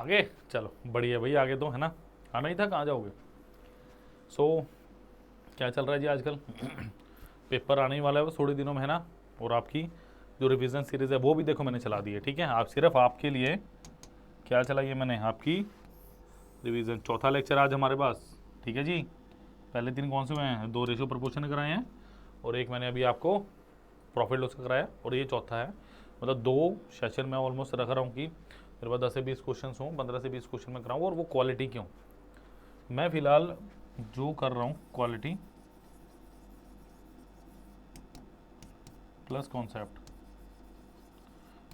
आगे चलो बढ़िया भाई, आगे तो है ना, आना ही था, कहाँ जाओगे। सो क्या चल रहा है जी आजकल। पेपर आने ही वाला है वो थोड़े दिनों में है ना, और आपकी जो रिवीजन सीरीज़ है वो भी देखो मैंने चला दी है, ठीक है। आप सिर्फ आपके लिए क्या चलाई है मैंने, आपकी रिवीजन। चौथा लेक्चर आज हमारे पास, ठीक है जी। पहले 3 कौन से हुए हैं, 2 रेशियो प्रपोर्शन कराए हैं और एक मैंने अभी आपको प्रॉफिट लॉस का कराया, और ये चौथा है। मतलब 2 सेशन में ऑलमोस्ट रख रहा हूँ कि मेरे पास 10 से 20 क्वेश्चन हों, 15 से 20 क्वेश्चन में कराऊँ, और वो क्वालिटी क्यों। मैं फिलहाल जो कर रहा हूँ क्वालिटी प्लस कॉन्सेप्ट,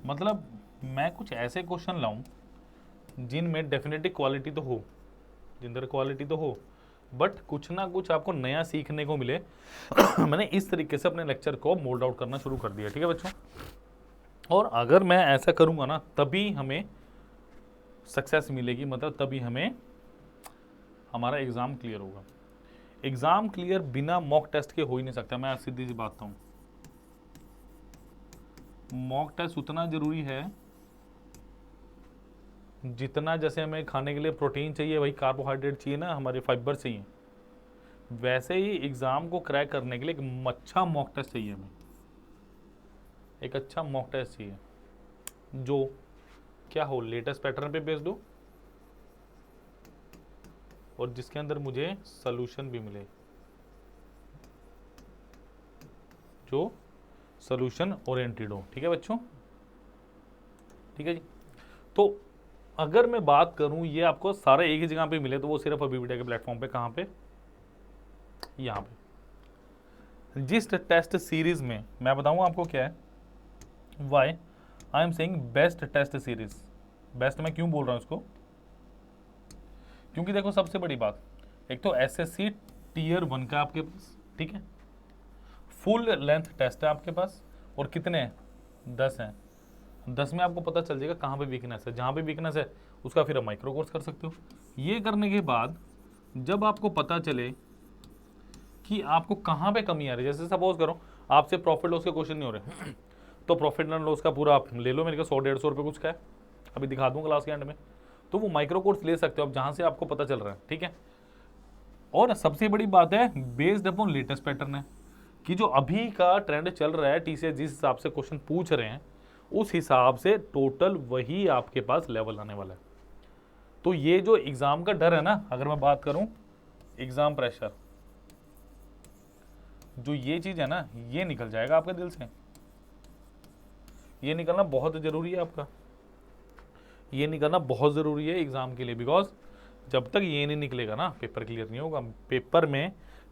मतलब मैं कुछ ऐसे क्वेश्चन लाऊं जिनमें डेफिनेटली क्वालिटी तो हो, जिनमें क्वालिटी तो हो, बट कुछ ना कुछ आपको नया सीखने को मिले। मैंने इस तरीके से अपने लेक्चर को मोल्ड आउट करना शुरू कर दिया, ठीक है बच्चों। और अगर मैं ऐसा करूंगा ना तभी हमें सक्सेस मिलेगी, मतलब तभी हमें हमारा एग्ज़ाम क्लियर होगा। एग्ज़ाम क्लियर बिना मॉक टेस्ट के हो ही नहीं सकता। मैं सीधी सी बात हूँ, मॉक टेस्ट उतना ज़रूरी है जितना जैसे हमें खाने के लिए प्रोटीन चाहिए, वही कार्बोहाइड्रेट चाहिए ना, हमारे फाइबर चाहिए, वैसे ही एग्ज़ाम को क्रैक करने के लिए एक अच्छा मॉक टेस्ट चाहिए हमें। एक अच्छा मॉक टेस्ट चाहिए जो क्या हो, लेटेस्ट पैटर्न पे बेस्ड हो और जिसके अंदर मुझे सोल्यूशन भी मिले, जो सोल्यूशन ओरिएंटेड हो, ठीक है बच्चों, ठीक है जी। तो अगर मैं बात करूं ये आपको सारे एक ही जगह पे मिले तो वो सिर्फ अभी वीडियो के प्लेटफॉर्म पे, कहाँ पे, यहाँ पे। जिस टेस्ट सीरीज में मैं बताऊंगा आपको क्या है, why I am saying best test series. Best मैं क्यों बोल रहा हूँ इसको, क्योंकि देखो सबसे बड़ी बात, एक तो एसएससी टीयर 1 का आपके पास, ठीक है, फुल लेंथ टेस्ट है आपके पास, और कितने हैं, 10 हैं। 10 में आपको पता चल जाएगा कहाँ पे वीकनेस है, जहाँ पे वीकनेस है उसका फिर आप माइक्रो कोर्स कर सकते हो। ये करने के बाद जब आपको पता चले कि आपको कहाँ पे कमी आ रही है, जैसे सपोज करो आपसे प्रॉफिट लॉस के क्वेश्चन नहीं हो रहे, तो प्रॉफिट एंड लॉस का पूरा आप ले लो, मेरे को 100-150 रुपये कुछ का है, अभी दिखा दूँ क्लास के एंड में, तो वो माइक्रो कोर्स ले सकते हो आप जहाँ से आपको पता चल रहा है, ठीक है। और सबसे बड़ी बात है बेस्ड अपॉन लेटेस्ट पैटर्न है, कि जो अभी का ट्रेंड चल रहा है, टीसीएस जिस हिसाब से क्वेश्चन पूछ रहे हैं उस हिसाब से टोटल वही आपके पास लेवल आने वाला है। तो ये जो एग्जाम का डर है ना, अगर मैं बात करूं एग्जाम प्रेशर, जो ये चीज है ना, ये निकल जाएगा आपके दिल से। ये निकलना बहुत जरूरी है आपका, ये निकलना बहुत जरूरी है एग्जाम के लिए, बिकॉज जब तक ये नहीं निकलेगा ना पेपर क्लियर नहीं होगा। पेपर में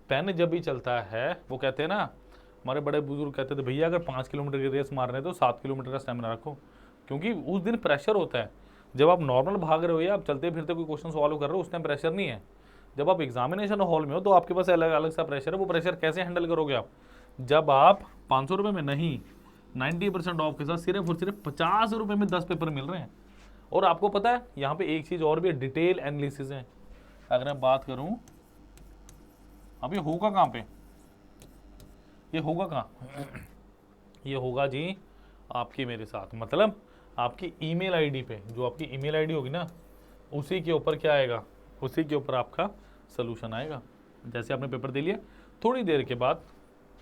पेन जब भी चलता है, वो कहते हैं ना, हमारे बड़े बुजुर्ग कहते थे भैया अगर 5 किलोमीटर की रेस मारने तो 7 किलोमीटर का स्टेमिना रखो, क्योंकि उस दिन प्रेशर होता है। जब आप नॉर्मल भाग रहे हो या आप चलते फिरते कोई क्वेश्चन सॉल्व कर रहे हो उस टाइम प्रेशर नहीं है। जब आप एग्जामिनेशन हॉल में हो तो आपके पास अलग अलग सा प्रेशर है। वो प्रेशर कैसे हैंडल करोगे आप, जब आप 500 रुपये में नहीं 90% ऑफ के साथ सिर्फ और सिर्फ 50 रुपये में 10 पेपर मिल रहे हैं। और आपको पता है यहाँ पे एक चीज़ और भी है, डिटेल एनालिसिस है। अगर मैं बात करूँ अब ये होगा कहाँ पे, ये होगा कहाँ, ये होगा जी आपकी मेरे साथ, मतलब आपकी ईमेल आईडी पे, जो आपकी ईमेल आईडी होगी ना उसी के ऊपर क्या आएगा, उसी के ऊपर आपका सोल्यूशन आएगा। जैसे आपने पेपर दे लिया, थोड़ी देर के बाद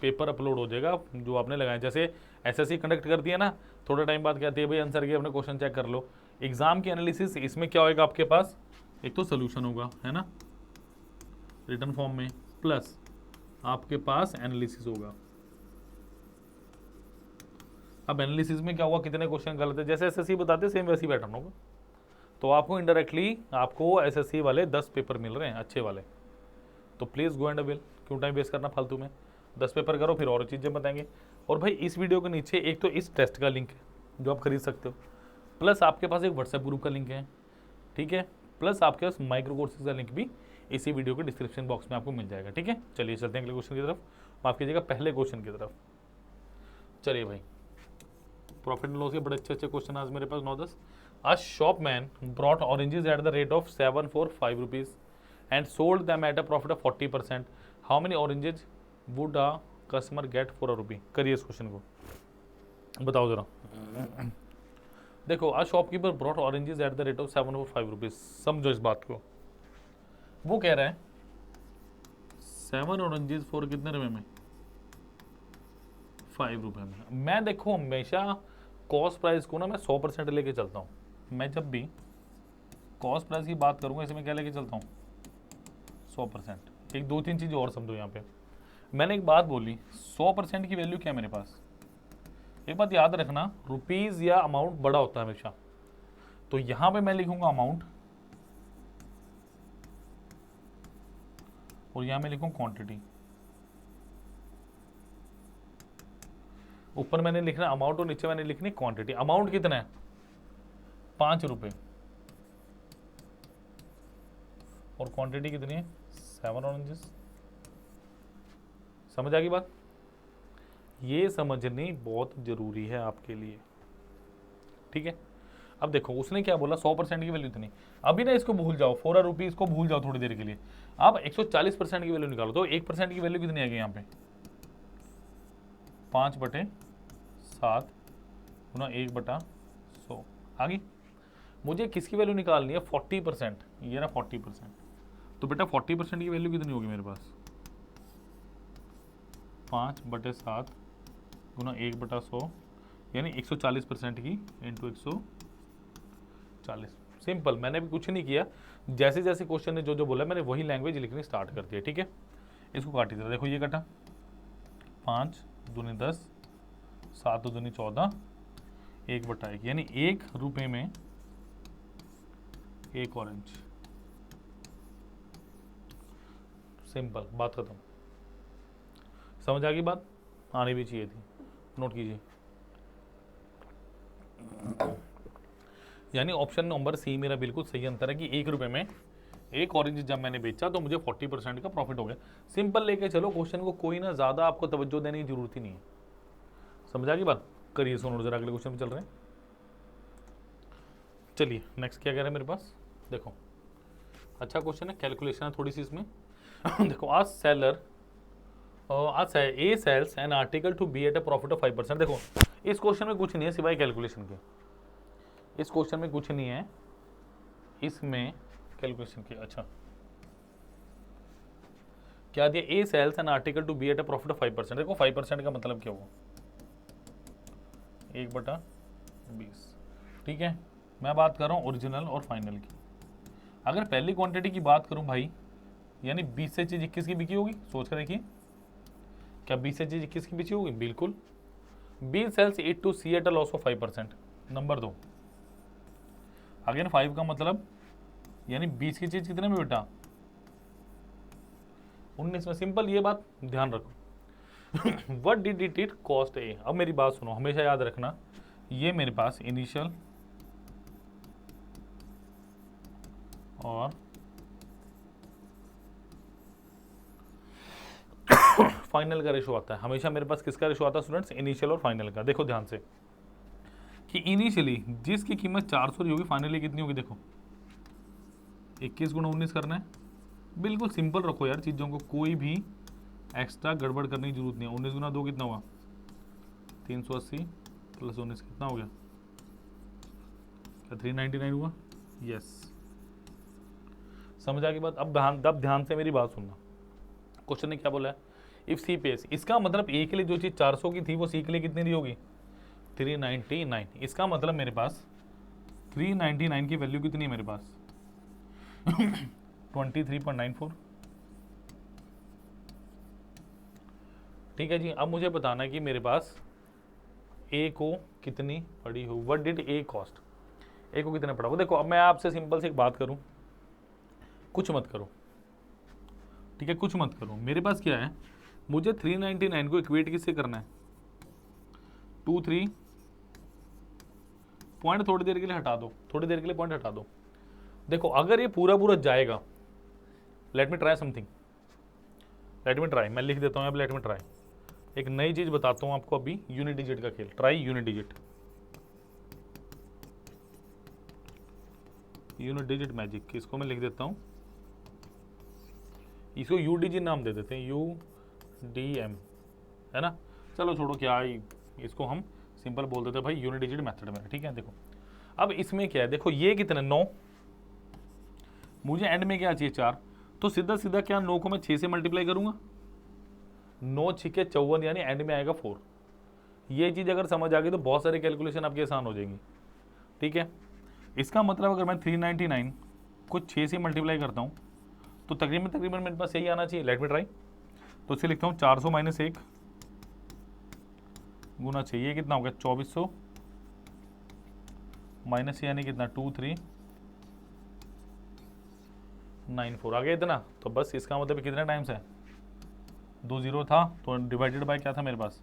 पेपर अपलोड हो जाएगा जो आपने लगाया। जैसे एसएससी कंडक्ट करती है ना, थोड़ा टाइम बाद कहती है भाई आंसर के अपने क्वेश्चन चेक कर लो। एग्जाम की एनालिसिस इसमें क्या होगा आपके पास, एक तो सोल्यूशन होगा है ना रिटर्न फॉर्म में, प्लस आपके पास एनालिसिस होगा। अब एनालिसिस में क्या हुआ, कितने क्वेश्चन गलत है, जैसे एसएससी बताते सेम वैसी पैटर्न होगा। तो आपको इनडायरेक्टली आपको एसएससी वाले 10 पेपर मिल रहे हैं अच्छे वाले, तो प्लीज़ गो एंड अवेल, क्यों टाइम वेस्ट करना फालतू में। 10 पेपर करो, फिर और चीज़ें बताएंगे। और भाई इस वीडियो के नीचे एक तो इस टेस्ट का लिंक है जो आप खरीद सकते हो, प्लस आपके पास एक व्हाट्सएप ग्रुप का लिंक है, ठीक है, प्लस आपके पास माइक्रो कोर्सेज का लिंक भी इसी वीडियो के डिस्क्रिप्शन बॉक्स में आपको मिल जाएगा, ठीक है। चलिए चलते हैं अगले क्वेश्चन की तरफ, माफ कीजिएगा पहले क्वेश्चन की तरफ। चलिए भाई, प्रॉफिट एंड लॉस के बड़े अच्छे अच्छे क्वेश्चन आज मेरे पास 9-10। A shopman brought oranges at the rate of 7 for 5 rupees and sold them at a profit of 40%. How many oranges would a customer get for a rupee? करिए इस question को, बताओ जरा। देखो आज shopkeeper brought oranges at the rate of 7 और 5 rupees. समझो इस बात को, वो कह रहा है 7 ऑरेंजेस फॉर कितने रुपए में, 5 रुपए में। मैं देखो हमेशा कॉस्ट प्राइस को ना मैं 100% लेके चलता हूँ। मैं जब भी कॉस्ट प्राइस की बात करूंगा इसमें क्या लेके चलता हूँ, 100%। एक दो तीन चीज़ें और समझो यहाँ पे, मैंने एक बात बोली 100% की वैल्यू क्या है मेरे पास। एक बात याद रखना, रुपीज या अमाउंट बड़ा होता है हमेशा, तो यहां पे मैं लिखूंगा अमाउंट और यहां मैं लिखूंगा क्वांटिटी। ऊपर मैंने लिखना अमाउंट और नीचे मैंने लिखनी क्वांटिटी। अमाउंट कितना है, 5 रुपए, और क्वांटिटी कितनी है, 7 ऑरेंजेस। समझ आ गई बात, ये समझनी बहुत जरूरी है आपके लिए, ठीक है। अब देखो उसने क्या बोला, 100% की वैल्यू इतनी। अभी ना इसको भूल जाओ, 4 रुपीज को भूल जाओ थोड़ी देर के लिए। अब 140% की वैल्यू निकालो, तो 1% की वैल्यू कितनी आ गई यहाँ पे, 5/7 गुना 1/100 आ गई। मुझे किसकी वैल्यू निकालनी है, 40%। ये ना 40%, तो बेटा 40% की वैल्यू कितनी होगी मेरे पास, 5/7 गुना 1/100 यानी 140% की इंटू 140। सिंपल, मैंने भी कुछ नहीं किया, जैसे जैसे क्वेश्चन ने जो जो बोला मैंने वही लैंग्वेज लिखनी स्टार्ट कर दिया, ठीक है। इसको काट दिया, देखो ये कटा, 5 दूनी 10, 7 दूनी 14, 1/1 यानी 1 रुपए में 1 ऑरेंज। सिंपल, बात खत्म। समझ आ गई बात, आनी भी चाहिए थी, नोट कीजिए। यानी ऑप्शन नंबर सी मेरा बिल्कुल सही आंसर है कि 1 रुपए में 1 ऑरेंज जब मैंने बेचा तो मुझे 40% का प्रॉफिट हो गया। सिंपल लेके चलो क्वेश्चन को, कोई ना ज़्यादा आपको तवज्जो देने की जरूरत ही नहीं है। समझ आ गई बात, करिए सुनो जरा, अगले क्वेश्चन पे चल रहे हैं। चलिए नेक्स्ट क्या कह रहे हैं मेरे पास, देखो अच्छा क्वेश्चन है, कैलकुलेशन है थोड़ी सी इसमें। देखो आज seller A sells an article to B at a profit of 5%। देखो इस क्वेश्चन में कुछ नहीं है सिवाय कैलकुलेशन के, इस क्वेश्चन में कुछ नहीं है, इसमें कैलकुलेशन की। अच्छा क्या दिया, a sells an article to B at a profit of 5%। देखो 5% का मतलब क्या होगा, 1/20, ठीक है। मैं बात कर रहा हूँ ओरिजिनल और फाइनल की। अगर पहली क्वांटिटी की बात करूं भाई, यानी 20 से चीज 21 की बिकी होगी, सोच कर देखिए, क्या 20 से चीज 21 की बिकी होगी, बिल्कुल। B sells it to C at a loss of 5%। Number 2, again 5 का मतलब यानी 20 की चीज कितने में बेटा, 19 में। सिंपल, ये बात ध्यान रखो। वट डिड इट कॉस्ट ए। अब मेरी बात सुनो, हमेशा याद रखना, ये मेरे पास इनिशियल और फाइनल का रेशो आता है। हमेशा मेरे पास किसका रेशो आता है स्टूडेंट्स, इनिशियल और फाइनल का। देखो ध्यान से कि इनिशियली जिसकी कीमत 400 होगी, फाइनली कितनी होगी, देखो 21 गुणा 19 करना है। बिल्कुल सिंपल रखो यार चीज़ों को, कोई भी एक्स्ट्रा गड़बड़ करने की जरूरत नहीं है। 19 गुना 2 कितना हुआ, 380 प्लस 19 कितना हो गया, क्या 399 हुआ, यस। समझ आ गई बात। अब ध्यान से मेरी बात सुनना, क्वेश्चन ने क्या बोला है, इफ सी पेस, इसका मतलब ए के लिए जो चीज़ 400 की थी वो सी के लिए कितनी दी होगी, 399। इसका मतलब मेरे पास 399 की वैल्यू कितनी है मेरे पास, 23.94। ठीक है जी। अब मुझे बताना है कि मेरे पास ए को कितनी पड़ी हो, व्हाट डिड ए कॉस्ट, ए को कितना पड़ा हो। देखो अब मैं आपसे सिंपल से एक बात करूं, कुछ मत करो, ठीक है, कुछ मत करो। मेरे पास क्या है, मुझे 399 को इक्वेट किससे करना है, 23 पॉइंट थोड़ी देर के लिए हटा दो, थोड़ी देर के लिए पॉइंट हटा दो। देखो अगर ये पूरा पूरा जाएगा, let me try something, let me try, मैं लिख देता हूँ अब, लेट मी ट्राई। एक नई चीज बताता हूँ आपको अभी, यूनिट डिजिट का खेल, try unit digit, unit digit magic. इसको मैं लिख देता हूँ, इसको यू डी जी नाम दे देते हैं, यू डी एम, है ना। चलो छोड़ो, क्या इसको हम सिंपल बोल देते हैं भाई, यूनिट डिजिट मेथड में, ठीक है। देखो अब इसमें क्या है, देखो ये कितने 9, मुझे एंड में क्या चाहिए 4, तो सीधा सीधा क्या 9 को मैं 6 से मल्टीप्लाई करूंगा, 9 छिके 54, यानी एंड में आएगा 4। ये चीज़ अगर समझ आ गई तो बहुत सारी कैलकुलेशन आपकी आसान हो जाएंगी। ठीक है, इसका मतलब अगर मैं 399 को 6 से मल्टीप्लाई करता हूँ तो तकरीबन मेरे पास यही आना चाहिए। Let me try. तो इसे लिखता हूँ 400 माइनस 1 गुना 6, ये कितना हो गया 2400 माइनस यानी कितना 2394 आ गया इतना। तो बस इसका मतलब कितने टाइम्स है, 2 0 था तो डिवाइडेड बाय क्या था मेरे पास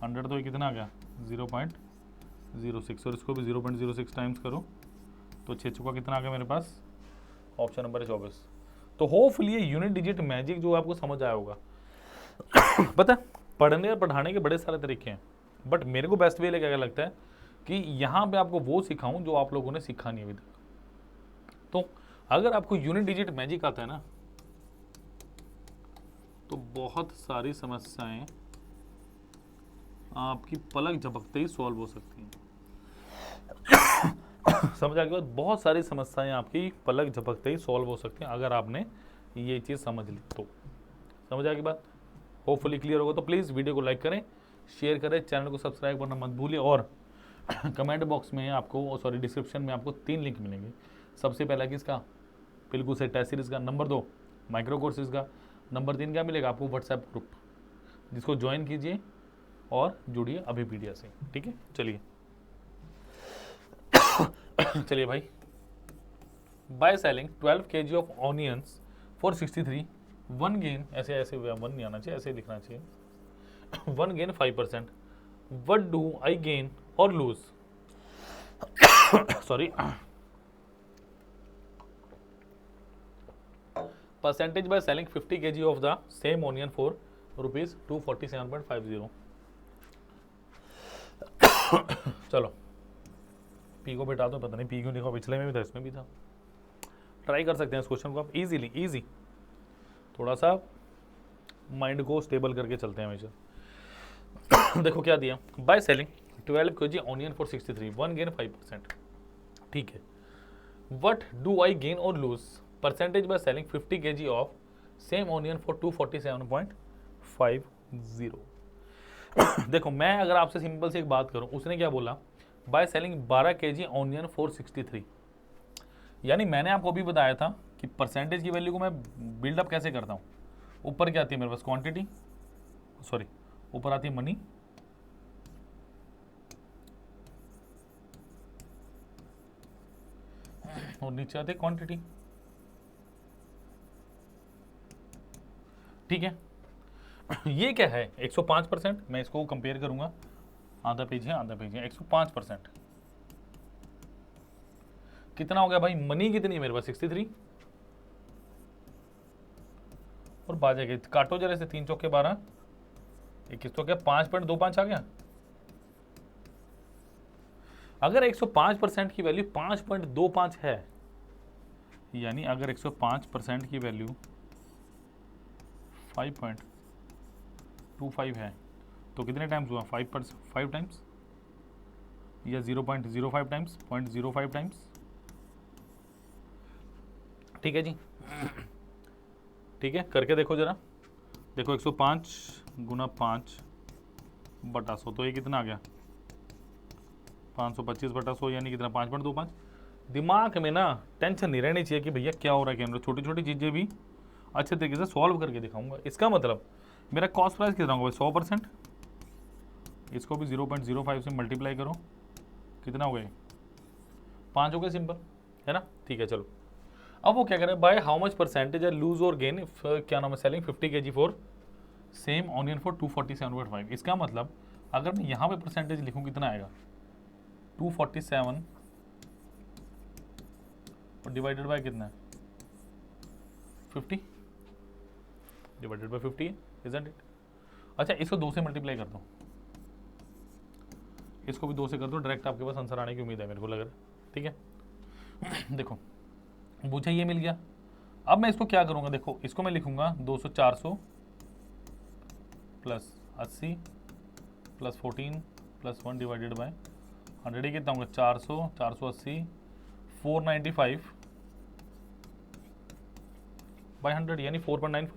100, तो ये कितना आ गया 0.06, और इसको भी 0.06 टाइम्स करो तो 6 चुका कितना आ गया मेरे पास, ऑप्शन नंबर 24। तो होपफुली ये यूनिट डिजिट मैजिक जो आपको समझ आया होगा। पता है पढ़ने और पढ़ाने के बड़े सारे तरीके हैं, बट मेरे को बेस्ट वे लगा क्या लगता है कि यहाँ पे आपको वो सिखाऊं जो आप लोगों ने सीखा नहीं अभी तक। तो अगर आपको यूनिट डिजिट मैजिक आता है ना तो बहुत सारी समस्याएं आपकी पलक झपकते ही सॉल्व हो सकती हैं। समझ आ गया, बहुत सारी समस्याएं आपकी पलक झपकते ही सॉल्व हो सकती हैं अगर आपने ये चीज़ समझ ली तो। समझ आ गई बात, होपफुली क्लियर होगा। तो प्लीज़ वीडियो को लाइक करें, शेयर करें, चैनल को सब्सक्राइब करना मत भूलिए, और कमेंट बॉक्स में आपको डिस्क्रिप्शन में आपको 3 लिंक मिलेंगे। सबसे पहला किसका, पिलकू से टेस्ट सीरीज का, नंबर 2 माइक्रो कोर्सेज का, नंबर 3 क्या मिलेगा आपको व्हाट्सएप ग्रुप, जिसको ज्वाइन कीजिए और जुड़िए अभी पीडिया से। ठीक है, चलिए चलिए भाई। By selling 12 kg of onions for 63, one gain, ऐसे ऐसे वन नहीं आना चाहिए, ऐसे लिखना चाहिए, one gain 5%, what do I gain और lose, sorry, percentage by selling 50 kg of the same onion for ₹247.50। चलो पी को बिठा दो, पता नहीं पी क्यों लिखा, पिछले में भी था इसमें भी था। ट्राई कर सकते हैं इस क्वेश्चन को आप इजीली, इजी, थोड़ा सा माइंड को स्टेबल करके चलते हैं हमेशा। देखो क्या दिया, by selling 12 kg onion for 63, one gain 5%। ठीक है, वट डू आई गेन और lose, percentage by selling 50 kg of same onion for 247.50। देखो मैं अगर आपसे सिंपल से एक बात करूं, उसने क्या बोला, bye selling 12 kg onion for 63, यानी मैंने आपको अभी बताया था कि परसेंटेज की वैल्यू को मैं बिल्डअप कैसे करता हूँ। ऊपर क्या आती है मेरे पास क्वांटिटी, सॉरी ऊपर आती है मनी, और नीचे आती है क्वांटिटी। ठीक है, ये क्या है 105%, मैं इसको कंपेयर करूंगा, आधा पेज है 105%, कितना हो गया भाई, मनी कितनी है मेरे पास 63, और बाजे के काटो जरा से, 3 चौके 12, 21 तो क्या 5.25 आ गया। अगर 105% की वैल्यू 5.25 है, यानी अगर 105% की वैल्यू 5.25 है तो कितने टाइम्स हुआ, 5 टाइम्स या 0.05 टाइम्स, 0.05 टाइम्स। ठीक है जी, ठीक है करके देखो जरा, देखो 105 गुना 5 बटा 100, तो ये कितना आ गया 525 बटा 100, यानी कितना 5.25। दिमाग में ना टेंशन नहीं रहनी चाहिए कि भैया क्या हो रहा है, कैमरा छोटी छोटी चीज़ें भी अच्छे तरीके से सॉल्व करके दिखाऊंगा। इसका मतलब मेरा कॉस्ट प्राइस कितना होगा 100%, इसको भी 0.05 से मल्टीप्लाई करो, कितना हो गया 5 हो गया, सिंपल है ना। ठीक है चलो, अब वो क्या करें, बाय हाउ मच परसेंटेज है लूज और गेन, क्या नाम है, selling 50 kg for same onion for 247.5। इसका मतलब अगर मैं यहाँ पे परसेंटेज लिखूँ कितना आएगा 247 और डिवाइडेड बाय कितना है 50, डिवाइडेड बाय 50 है, इजंट इट। अच्छा इसको 2 से मल्टीप्लाई कर दो, इसको भी 2 से कर दो, डायरेक्ट आपके पास आंसर आने की उम्मीद है मेरे को लग रहा है। ठीक है देखो मुझे ये मिल गया, अब मैं इसको क्या करूंगा, देखो इसको मैं लिखूंगा 200 400 plus 80 plus 14 plus 1 divided by 100 ही कितना होगा 400, 480, 495 बाई 100 यानी 4.95।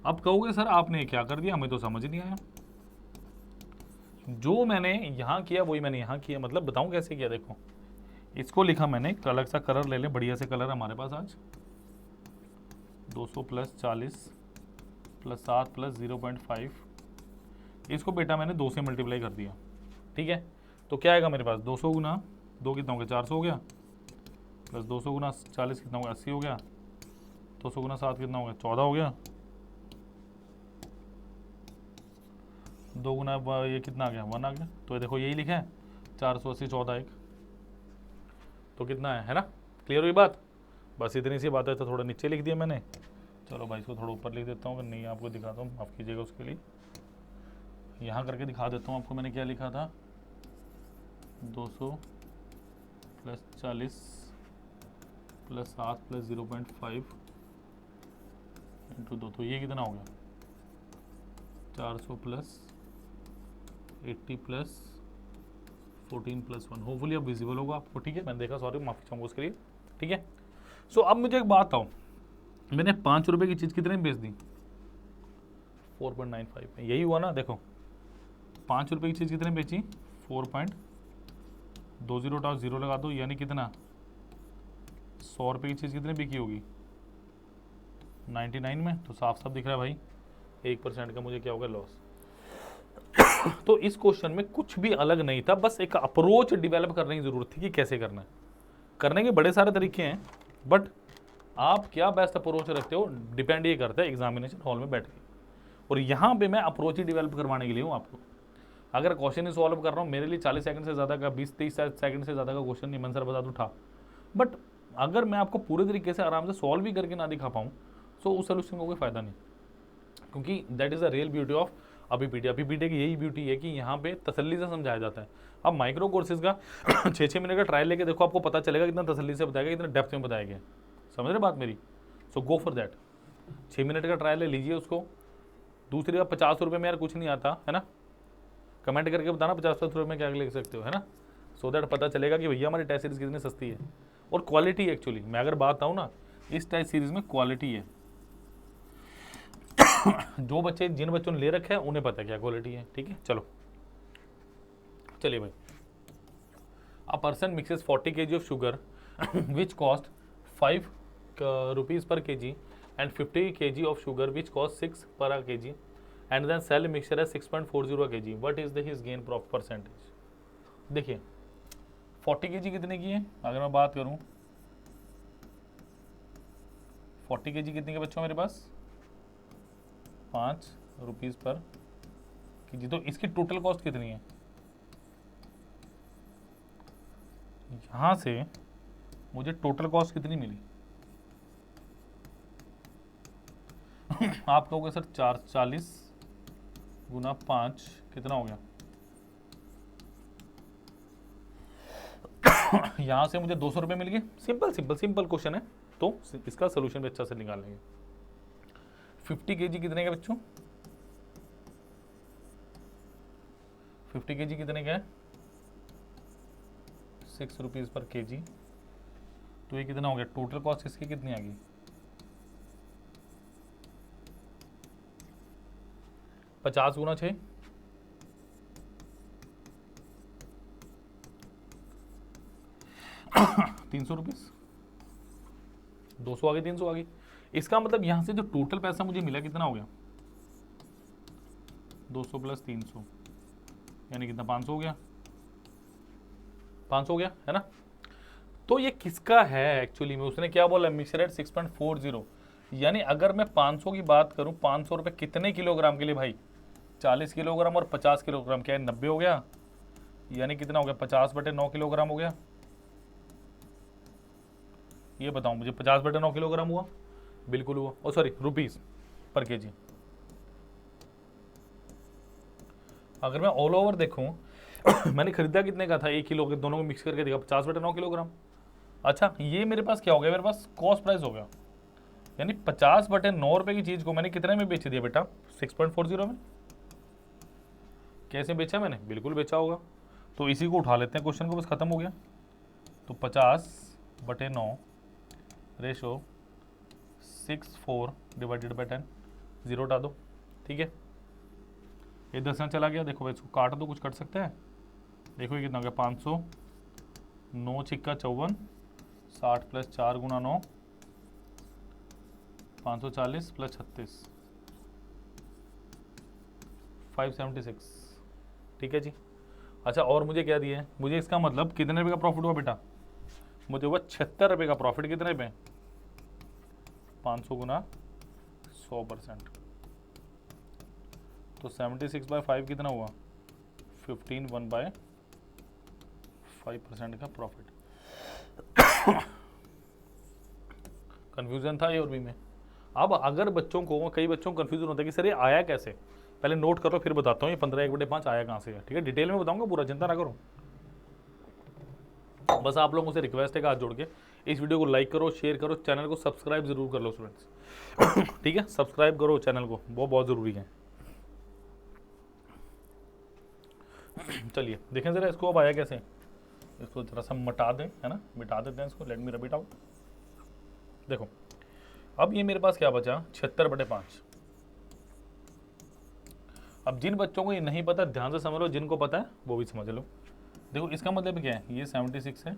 अब कहोगे सर आपने क्या कर दिया, हमें तो समझ नहीं आया। जो मैंने यहाँ किया वही मैंने यहाँ किया, मतलब बताऊँ कैसे किया। देखो इसको लिखा मैंने, एक अलग सा कलर ले लें, बढ़िया से कलर हमारे पास आज 200 प्लस 40 प्लस 7 प्लस 0.5, इसको बेटा मैंने 2 से मल्टीप्लाई कर दिया, ठीक है। तो क्या आएगा मेरे पास 200 गुना 2 कितना हो गया 400 हो गया, प्लस 200 गुना 40 कितना हो गया 80 हो गया, 200 गुना 7 कितना हो गया 14 हो गया, 2 गुना ये कितना आ गया 1 आ गया। तो ये देखो यही लिखा है 480 14 1, तो कितना है ना। क्लियर हुई बात, बस इतनी सी बात है। तो थोड़ा नीचे लिख दिया मैंने, चलो भाई इसको थोड़ा ऊपर लिख देता हूँ, अगर नहीं आपको दिखाता हूँ माफ़ कीजिएगा उसके लिए। यहाँ करके दिखा देता हूँ आपको मैंने क्या लिखा था, 200 प्लस 40 प्लस 7 प्लस 0.5 इंटू 2, तो ये कितना हो गया 400 प्लस 80 प्लस 14 प्लस 1। होपफुली अब विजिबल होगा आपको, ठीक है। मैंने देखा, सॉरी माफ़ी चाहूँगा उसके लिए, ठीक है। सो अब मुझे एक बात बताओ, मैंने 5 रुपये की चीज़ कितने में बेच दी 4.95 में, यही हुआ ना। देखो 5 रुपये की चीज़ कितने में बेची 4.20 लगा दो, यानी कितना 100 रुपये की चीज़ कितने बिकी होगी 99 में। तो साफ साफ दिख रहा है भाई 1% का मुझे क्या होगा लॉस। तो इस क्वेश्चन में कुछ भी अलग नहीं था, बस एक अप्रोच डेवलप करने की जरूरत थी कि कैसे करना है। करने के बड़े सारे तरीके हैं, बट आप क्या बेस्ट अप्रोच रखते हो डिपेंड ये करता है एग्जामिनेशन हॉल में बैठ के। और यहाँ पे मैं अप्रोच ही डेवलप करवाने के लिए हूँ आपको। अगर क्वेश्चन ही सॉल्व कर रहा हूँ, मेरे लिए 40 सेकंड से ज़्यादा का 20-30 सेकंड से ज़्यादा का क्वेश्चन नहीं, मन सर बता दूँ था। बट अगर मैं आपको पूरे तरीके से आराम से सॉल्व भी करके ना दिखा पाऊँ, तो उस सोल्यूशन का कोई फ़ायदा नहीं, क्योंकि that is the real beauty of अभी की यही ब्यूटी है कि यहाँ पे तसल्ली से समझाया जाता है। अब माइक्रो कोर्सेज का 6-6 मिनट का ट्रायल लेके देखो, आपको पता चलेगा कितना तसल्ली से बताएगा, कितना डेप्थ में बताएगा। समझ रहे बात मेरी। सो गो फॉर दैट, 6 मिनट का ट्रायल ले लीजिए उसको। दूसरी बात 50 रुपये में यार कुछ नहीं आता है ना, कमेंट करके बताना 50 रुपये में क्या लिख सकते हो, है ना। सो दैट पता चलेगा कि भैया हमारी टेस्ट सीरीज कितनी सस्ती है और क्वालिटी। एक्चुअली मैं अगर बात आऊँ ना, इस टेस्ट सीरीज में क्वालिटी है। जो बच्चे जिन बच्चों ने ले रखे हैं उन्हें पता है क्या क्वालिटी है, ठीक है। चलो चलिए भाई, a person mixes 40 kg of sugar which cost 5 rupees per kg and 50 kg of sugar which cost 6 per kg and then sell mixture as 6.40 kg. What is the his gain percentage? देखिए 40 kg कितने की है, अगर मैं बात करूं 40 kg कितने के बच्चों मेरे पास 5 रुपीज़ पर kg। तो इसकी टोटल कॉस्ट कितनी है, यहां से मुझे टोटल कॉस्ट कितनी मिली आप कहोगे सर 440 गुना 5 कितना हो गया, यहां से मुझे 200 रुपये मिल गए। सिंपल क्वेश्चन है, तो इसका सोल्यूशन भी अच्छा से निकाल लेंगे। 50 kg कितने का बच्चों, 50 kg कितने का है 6 रुपीज़ पर kg। तो ये कितना हो गया, टोटल कॉस्ट इसकी कितनी आ गई 50 गुना 6 300 रुपीज़, 200 आ गई 300 आ गई। इसका मतलब यहां से जो टोटल पैसा मुझे मिला कितना हो गया 200 प्लस 300 यानी कितना 500 हो गया, 500 हो गया है ना। तो ये किसका है एक्चुअली में, उसने क्या बोला मिक्सर एट 6.40, यानी अगर मैं 500 की बात करूं 500 रुपये कितने किलोग्राम के लिए भाई 40 किलोग्राम और 50 किलोग्राम क्या है 90 हो गया, यानी कितना हो गया 50/9 किलोग्राम हो गया। ये बताओ मुझे 50/9 किलोग्राम हुआ, बिल्कुल हुआ। ओ सॉरी रुपीस पर केजी। अगर मैं ऑल ओवर देखूं मैंने खरीदा कितने का था 1 किलो के, दोनों को मिक्स करके देखा 50/9 किलोग्राम। अच्छा ये मेरे पास क्या हो गया, मेरे पास कॉस्ट प्राइस हो गया, यानी 50/9 रुपये की चीज़ को मैंने कितने में बेच दिया बेटा 6.40 में। कैसे बेचा मैंने, बिल्कुल बेचा होगा। तो इसी को उठा लेते हैं क्वेश्चन को, बस खत्म हो गया। तो 50/9 रेशो 64 डिवाइडेड बाई 10, 0 हटा दो, ठीक है। ये 10 यहाँ चला गया, देखो भाई इसको काट दो, कुछ कट सकता है। देखो ये कितना हो गया 500, 9 छिक्का 54, 60 + 4 × 9 540 + 36 576, ठीक है जी। अच्छा और मुझे क्या दिया है, मुझे इसका मतलब कितने रुपये का प्रॉफिट हुआ बेटा, मुझे हुआ 76 रुपये का प्रॉफिट। कितने पे 500 × 100%, तो 76/5 कितना हुआ 15 1/5% का प्रॉफिट। कंफ्यूजन था ये और भी में। अब अगर बच्चों को, कई बच्चों को कंफ्यूजन होता है कि सर ये आया कैसे, पहले नोट कर लो फिर बताता हूँ ये 15/1/5 आया कहाँ से है, ठीक है। डिटेल में बताऊंगा पूरा, चिंता ना करो। बस आप लोगों से रिक्वेस्ट है कि हाथ जोड़ के इस वीडियो को लाइक करो, शेयर करो, चैनल को सब्सक्राइब जरूर कर लो स्टूडेंट्स। ठीक है, सब्सक्राइब करो चैनल को, वो बहुत ज़रूरी है। चलिए देखें ज़रा इसको अब आया कैसे, इसको थोड़ा सा मिटा दें, है ना, मिटा देते हैं इसको। Let me rub it out. देखो अब ये मेरे पास क्या बचा 76/5। अब जिन बच्चों को ये नहीं पता ध्यान से समझ लो, जिनको पता है वो भी समझ लो। देखो इसका मतलब क्या है, ये 76 है,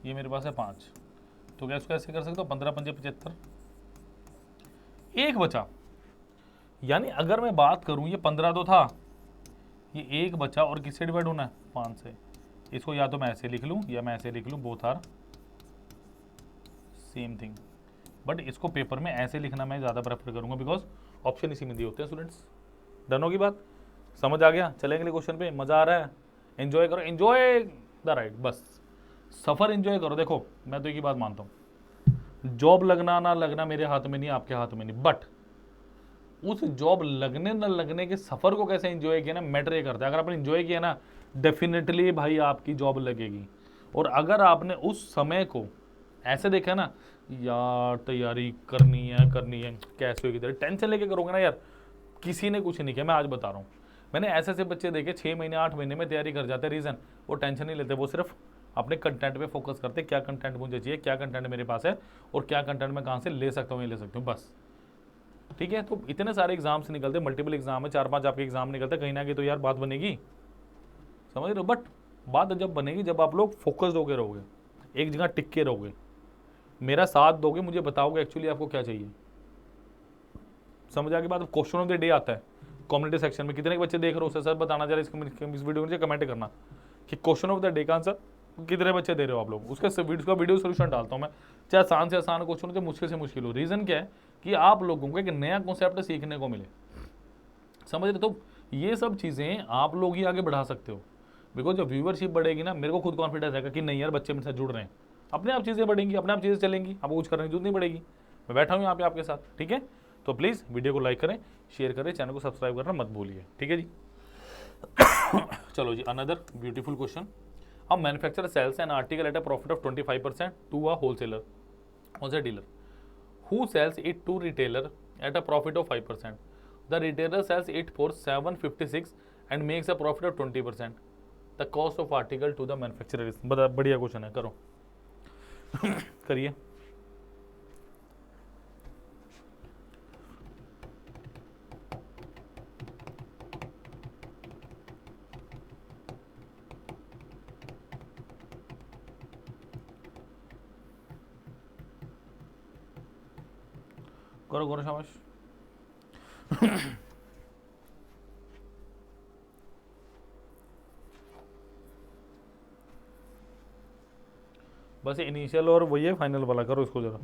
ये मेरे पास है 5, तो क्या इसको ऐसे कर सकते हो 15 × 5 = 75, एक बचा। यानी अगर मैं बात करूं ये 15 तो था, ये एक बचा और किससे डिवाइड होना है 5 से। इसको या तो मैं ऐसे लिख लूं या मैं ऐसे लिख लूं, both are same thing, but इसको पेपर में ऐसे लिखना मैं ज़्यादा प्रेफर करूंगा बिकॉज ऑप्शन इसी में दिए होते हैं स्टूडेंट्स। डन होगी बात, समझ आ गया। चलेंगे अगले क्वेश्चन पे, मज़ा आ रहा है, एंजॉय करो, एंजॉय द राइड, बस सफ़र एंजॉय करो। देखो मैं तो एक ही बात मानता हूँ, जॉब लगना ना लगना मेरे हाथ में नहीं, आपके हाथ में नहीं, बट उस जॉब लगने न लगने के सफ़र को कैसे एंजॉय किया ना मैटर ये करता है। अगर आपने एंजॉय किया ना डेफिनेटली भाई आपकी जॉब लगेगी। और अगर आपने उस समय को ऐसे देखा ना, यार तैयारी करनी है कैसे होगी, टेंशन लेके करोगे ना यार, किसी ने कुछ नहीं किया। मैं आज बता रहा हूँ, मैंने ऐसे ऐसे बच्चे देखे 6 महीने 8 महीने में तैयारी कर जाते। रीज़न वो टेंशन नहीं लेते, वो सिर्फ अपने कंटेंट पे फोकस करते, क्या कंटेंट मुझे चाहिए, क्या कंटेंट मेरे पास है और क्या कंटेंट मैं कहाँ से ले सकता हूँ, ले सकती हूँ, बस। ठीक है, तो इतने सारे एग्जाम्स निकलते, मल्टीपल एग्जाम है, 4-5 आपके एग्जाम निकलते, कहीं ना कहीं तो यार बात बनेगी, समझ रहे हो। बट बात जब बनेगी जब आप लोग फोकस्ड होकर रहोगे, एक जगह टिक के रहोगे, मेरा साथ दोगे, मुझे बताओगे एक्चुअली आपको क्या चाहिए। समझ आ गई बात। क्वेश्चन ऑफ द डे आता है कम्युनिटी सेक्शन में, कितने बच्चे देख रहे हो सर बताना जरा इस वीडियो में कमेंट करना कि क्वेश्चन ऑफ द डे का आंसर कितने बच्चे दे रहे हो आप लोग। उसका वीडियो सोल्यूशन डालता हूँ मैं, चाहे आसान से आसान क्वेश्चन हो चाहे मुश्किल से मुश्किल हो। रीज़न क्या है कि आप लोगों को एक नया कॉन्सेप्ट सीखने को मिले, समझ रहे। तो ये सब चीज़ें आप लोग ही आगे बढ़ा सकते हो, बिकॉज जब व्यूवरशिप बढ़ेगी ना, मेरे को खुद कॉन्फिडेंस आएगा कि नहीं यार बच्चे मेरे साथ जुड़ रहे हैं, अपने आप चीज़ें बढ़ेंगी, अपने आप चीज़ें चलेंगी, आपको कुछ करने की जरूरत नहीं पड़ेगी। मैं बैठा हूँ यहाँ पे आपके साथ, ठीक है। तो प्लीज़ वीडियो को लाइक करें, शेयर करें, चैनल को सब्सक्राइब करना मत भूलिए, ठीक है जी। चलो जी, another beautiful question. A manufacturer sells an article at a profit of 25% to a wholesaler or a dealer who sells it to retailer at a profit of 5%. The retailer sells it for 756 and makes a profit of 20%. The cost of article to the manufacturer is, बढ़िया question है, करो करिए। करो करो शाबाश। बस initial और वही है फाइनल वाला, करो इसको जरा।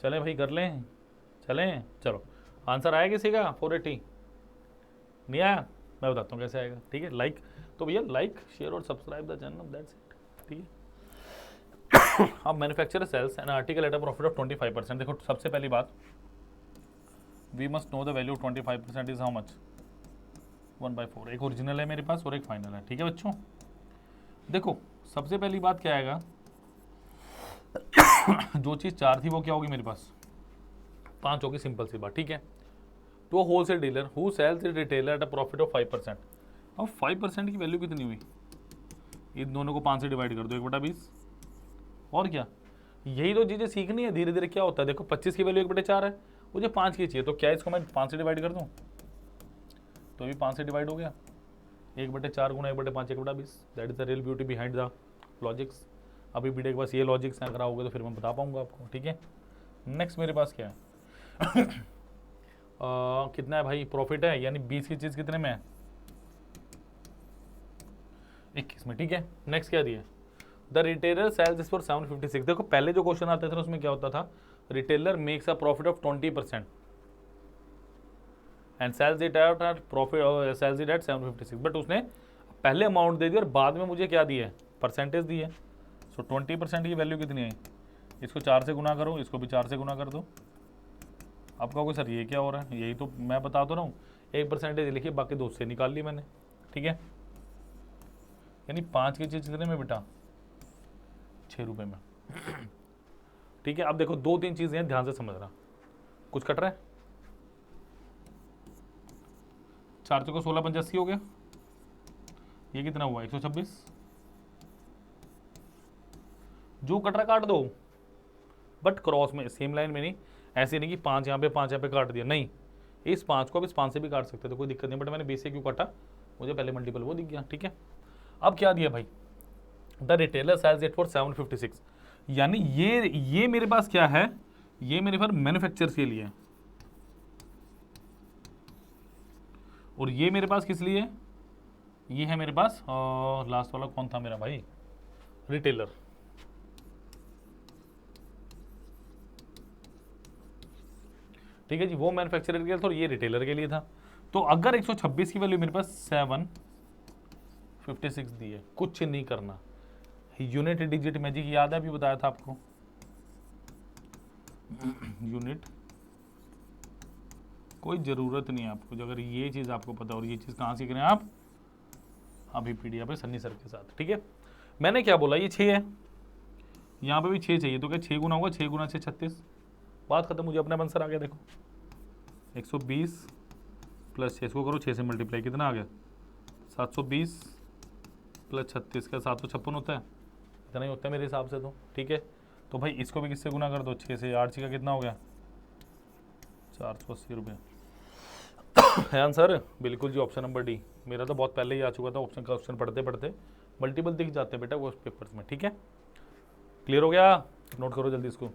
चलें भाई कर लें, चलें, चलो आंसर आया किसी का 480 नहीं आया, मैं बताता हूँ कैसे आएगा, ठीक है। लाइक तो भैया लाइक शेयर और subscribe the channel, that's it, ठीक है। अब manufacturer sells an article at a profit of 25%। देखो सबसे पहली बात, we must know the value 25% is how much 1/4। एक ओरिजिनल है मेरे पास और एक फाइनल है, ठीक है बच्चों। देखो सबसे पहली बात क्या आएगा, जो चीज़ 4 थी वो क्या होगी मेरे पास 5 होगी, सिंपल सी बात, ठीक है। तो wholesale dealer who sells it retailer at a profit of 5%। अब 5% की वैल्यू कितनी हुई, इन दोनों को 5 से डिवाइड कर दो, 1/20। और क्या, यही तो चीज़ें सीखनी है धीरे धीरे। क्या होता है देखो 25 की वैल्यू 1/4 है, मुझे 5 की चाहिए, तो क्या इसको मैं 5 से डिवाइड कर दूँ, तो अभी 5 से डिवाइड हो गया, 1/4 गुना 1/5 1/20। That is the real beauty behind the logics. अभी वीडियो के पास ये लॉजिक्स ना कराओगे तो फिर मैं बता पाऊंगा आपको, ठीक है। नेक्स्ट मेरे पास क्या है कितना है भाई, प्रॉफिट है, यानी 20 की चीज़ कितने में है, 21 में, ठीक है। नेक्स्ट क्या दिया, the retailer sells this for 756। देखो पहले जो क्वेश्चन आते थे उसमें क्या होता था, retailer makes a profit of 20% and sells it at profit, sells it at 756। But उसने पहले अमाउंट दे दी और बाद में मुझे क्या दिया है, परसेंटेज दी है। सो 20% की वैल्यू कितनी है, इसको 4 से गुना करो, इसको भी 4 से गुना कर दो। आप कहोगे सर ये क्या हो रहा है, यही तो मैं बता तो रहा हूँ, 1% लिखिए, बाकी 2 से निकाल ली मैंने, ठीक है। यानी 5 की चीज़ कितने में बेटा, 6 रुपये में, ठीक है। अब देखो 2-3 चीज़ें हैं, ध्यान से समझना, कुछ कट रहा है, 4 चौको 16 पंच 80 हो गया, ये कितना हुआ 126, जो कट रहा काट दो, बट क्रॉस में, सेम लाइन में नहीं, ऐसे नहीं कि 5 यहाँ पे 5 यहाँ पे काट दिया, नहीं, इस 5 को अब इस 5 से भी काट सकते थे, कोई दिक्कत नहीं, बट मैंने 20 से क्यों काटा, मुझे पहले मल्टीपल वो दिख गया, ठीक है। अब क्या दिया भाई, the retailer sells it for 756, यानी ये मेरे पास क्या है, ये मेरे पास मैन्युफैक्चर के लिए, और ये मेरे पास किस लिए, ये है मेरे पास लास्ट वाला कौन था मेरा भाई, रिटेलर, ठीक है जी। वो मैन्युफैक्चरर के लिए था और ये रिटेलर के लिए था। तो अगर 126 की वैल्यू मेरे पास 756 दी है, कुछ नहीं करना, यूनिट डिजिट मैजिक याद है, अभी बताया था आपको, यूनिट, कोई ज़रूरत नहीं है आपको, अगर ये चीज़ आपको पता, और ये चीज़ कहाँ सीख रहे हैं आप, अभी पीडीएफ पे सन्नी सर के साथ, ठीक है। मैंने क्या बोला, ये 6 है, यहाँ पे भी 6 चाहिए, तो क्या 6 गुना होगा, 6 गुना 6 36, बात खत्म, मुझे अपना आंसर आ गया। देखो 120 प्लस 6 को करो 6 से मल्टीप्लाई, कितना आ गया 720 प्लस 36 का 756 होता है, इतना ही होता है मेरे हिसाब से, तो ठीक है। तो भाई इसको भी किससे गुना कर दो, 6 से, 8 का कितना हो गया 480 रुपये है आंसर, बिल्कुल जी, ऑप्शन नंबर डी। मेरा तो बहुत पहले ही आ चुका था, ऑप्शन का ऑप्शन पढ़ते पढ़ते मल्टीपल दिख जाते हैं बेटा वो पेपर्स में, ठीक है। क्लियर हो गया, नोट करो जल्दी इसको।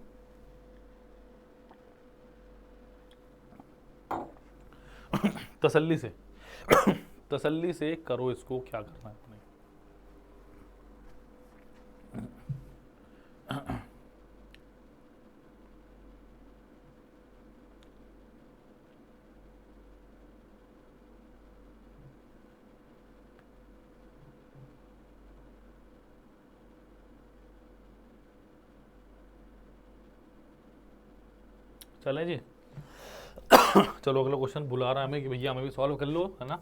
तसल्ली से तसल्ली से करो इसको, क्या करना है अपने। चलें जी चलो अगला क्वेश्चन बुला रहा है हमें कि भैया हमें भी सॉल्व कर लो, है ना।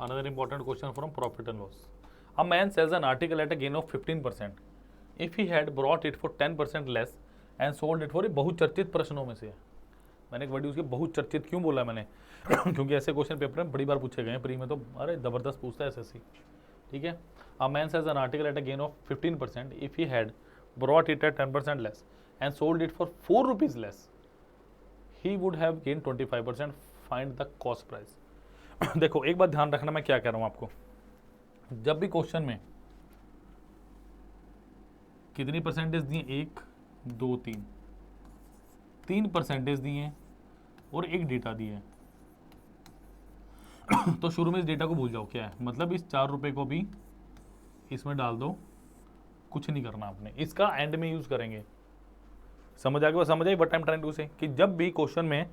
Another important question from profit and loss. A man sells an article at a gain of 15% if he had brought it for 10% less and sold it for, बहुचर्चित प्रश्नों में से है। मैंने एक वर्ड यूज किया, बहुचर्चित क्यों बोला मैंने क्योंकि ऐसे क्वेश्चन पेपर में बड़ी बार पूछे गए हैं, प्री में तो अरे जबरदस्त पूछता है एसएससी, ठीक है। A man sells an article at a gain of 15% if he had brought it at 10% less and sold it for 4 rupees less, he would have gained 25%, find the cost price। देखो एक बात ध्यान रखना, मैं क्या कह रहा हूं आपको, जब भी क्वेश्चन में कितनी परसेंटेज दी, 1 2 3 परसेंटेज दी है और एक डेटा दी है तो शुरू में इस डेटा को भूल जाओ, क्या है मतलब, इस 4 रुपए को भी इसमें डाल दो, कुछ नहीं करना आपने, इसका एंड में यूज करेंगे। समझ आ गया, समझ आई what I am trying to say, कि जब भी क्वेश्चन में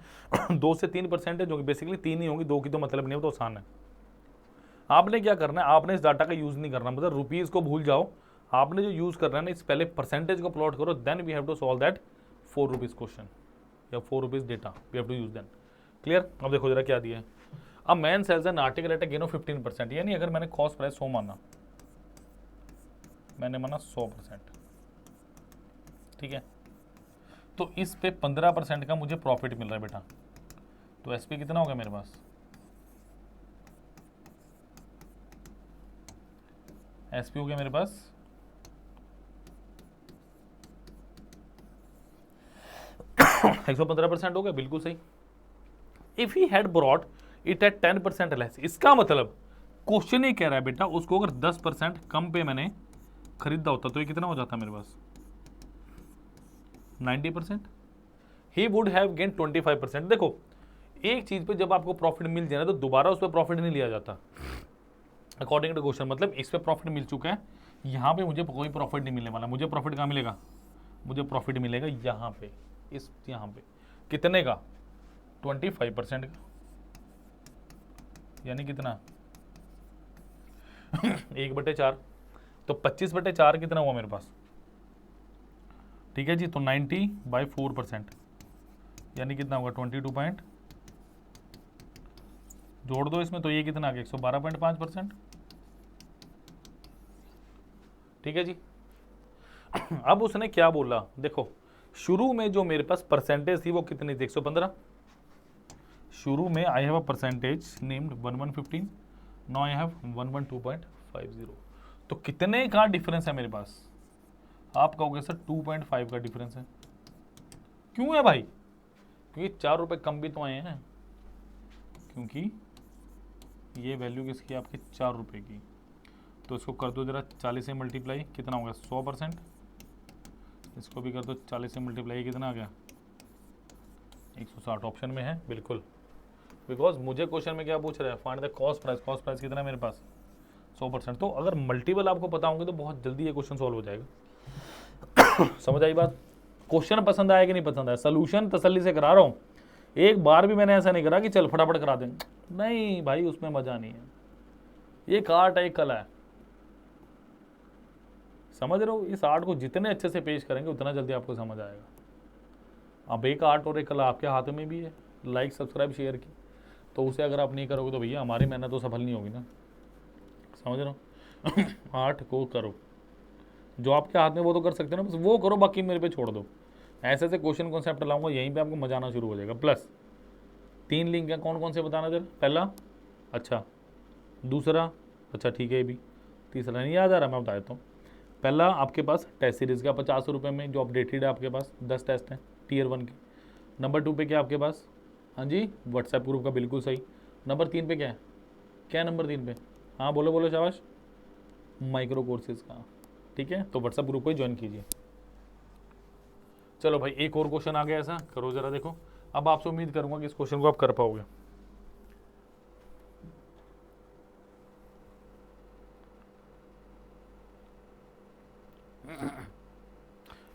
2 से 3% है, जो कि बेसिकली 3 ही होंगी, 2 की तो मतलब नहीं है, तो आसान है। आपने क्या करना है, आपने इस डाटा का यूज नहीं करना, मतलब रुपीज को भूल जाओ, आपने जो यूज करना है ना, इस पहले परसेंटेज को प्लॉट करो, then we have to solve that 4 rupees question या 4 rupees data, we have to use then. Clear. अब देखो जरा क्या दिया है, अब man sells an article at a gain of 15%, यानी अगर मैंने कॉस्ट प्राइस 100 माना, मैंने माना 100%, ठीक है। तो इस पे 15% का मुझे प्रॉफिट मिल रहा है बेटा, तो एस पी कितना होगा मेरे पास, एस पी हो गया मेरे पास 115% हो गया, बिल्कुल सही। If he had brought it at 10% less, इसका मतलब क्वेश्चन ये कह रहा है बेटा उसको अगर 10% कम पे मैंने खरीदा होता तो ये कितना हो जाता मेरे पास 90%। He would have gain 25%। देखो एक चीज पे जब आपको प्रॉफिट मिल जाए ना तो दोबारा उस पर प्रॉफिट नहीं लिया जाता अकॉर्डिंग टू क्वेश्चन। मतलब इस पे प्रॉफिट मिल चुका है, यहाँ पे मुझे कोई प्रॉफिट नहीं मिलने वाला। मुझे प्रॉफिट कहाँ मिलेगा, मुझे प्रॉफिट मिलेगा यहाँ पे, इस यहाँ पे कितने का 25% का, यानी कितना 1/4, तो 25/4 कितना हुआ मेरे पास, ठीक है जी। तो 90/4%, यानी कितना होगा 22 पॉइंट, जोड़ दो इसमें तो ये कितना आ गया 112.5%, ठीक है जी। अब उसने क्या बोला, देखो शुरू में जो मेरे पास परसेंटेज थी वो कितनी थी 115। शुरू में I have a percentage named 1115, now I have 112.50। तो कितने का डिफरेंस है मेरे पास, आप कहोगे सर 2.5 का डिफरेंस है। क्यों है भाई, क्योंकि 4 रुपए कम भी तो आए हैं, क्योंकि ये वैल्यू किसकी आपके 4 रुपए की। तो इसको कर दो जरा 40 से मल्टीप्लाई, कितना होगा 100%। इसको भी कर दो 40 से मल्टीप्लाई, कितना आ गया 160। ऑप्शन में है बिल्कुल, बिकॉज मुझे क्वेश्चन में क्या पूछ रहा है, find the cost price. Cost price कितना है मेरे पास 100%। तो अगर मल्टीपल आपको पता होंगे तो बहुत जल्दी ये क्वेश्चन सॉल्व हो जाएगा। समझ आई बात। क्वेश्चन पसंद आया कि नहीं पसंद आया, सोल्यूशन तसल्ली से करा रहा हूँ, एक बार भी मैंने ऐसा नहीं करा कि चल फटाफट करा दें, नहीं भाई उसमें मजा नहीं है। ये आर्ट है, एक कला है, समझ रहे हो। इस आर्ट को जितने अच्छे से पेश करेंगे उतना जल्दी आपको समझ आएगा। अब एक आर्ट और एक कला आपके हाथ में भी है, लाइक सब्सक्राइब शेयर की, तो उसे अगर आप नहीं करोगे तो भैया हमारी मेहनत तो सफल नहीं होगी ना, समझ रहे हो। आर्ट को करो, जो आपके हाथ में वो तो कर सकते हो ना, बस वो करो, बाकी मेरे पे छोड़ दो। ऐसे ऐसे क्वेश्चन कॉन्सेप्ट लाऊंगा, यहीं पे आपको मजा आना शुरू हो जाएगा। प्लस 3 लिंक है, कौन कौन से बताना जरा। पहला, अच्छा, दूसरा, अच्छा ठीक है, ये भी, तीसरा नहीं याद आ रहा, मैं बता देता हूँ। पहला आपके पास टेस्ट सीरीज़ का 50 रुपये में जो अपडेटेड है आपके पास 10 टेस्ट हैं टीयर 1 के। नंबर 2 पे क्या आपके पास, हाँ जी व्हाट्सएप ग्रुप का, बिल्कुल सही। नंबर 3 पे क्या है, क्या है नंबर 3 पे, हाँ बोलो बोलो शाबाश, माइक्रो कोर्सेज का, ठीक है। तो व्हाट्सएप ग्रुप को ज्वाइन कीजिए। चलो भाई एक और क्वेश्चन आ गया, ऐसा करो जरा, देखो अब आपसे उम्मीद करूंगा कि इस क्वेश्चन को आप कर पाओगे।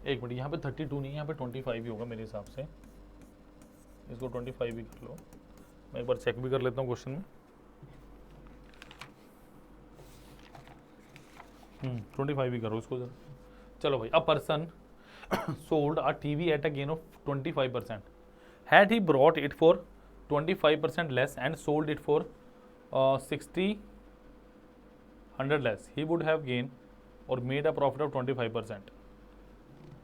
एक मिनट, यहाँ पे 32 नहीं है, यहाँ पे 25 ही होगा मेरे हिसाब से, इसको 25 ही कर लो। मैं एक बार चेक भी कर लेता हूँ क्वेश्चन में। 25 ही करो इसको जरा। चलो भाई, a person sold a TV at a gain of 25%. Had he brought it for 25% less and sold it for 100 less, he would have gained or made a profit of 25%.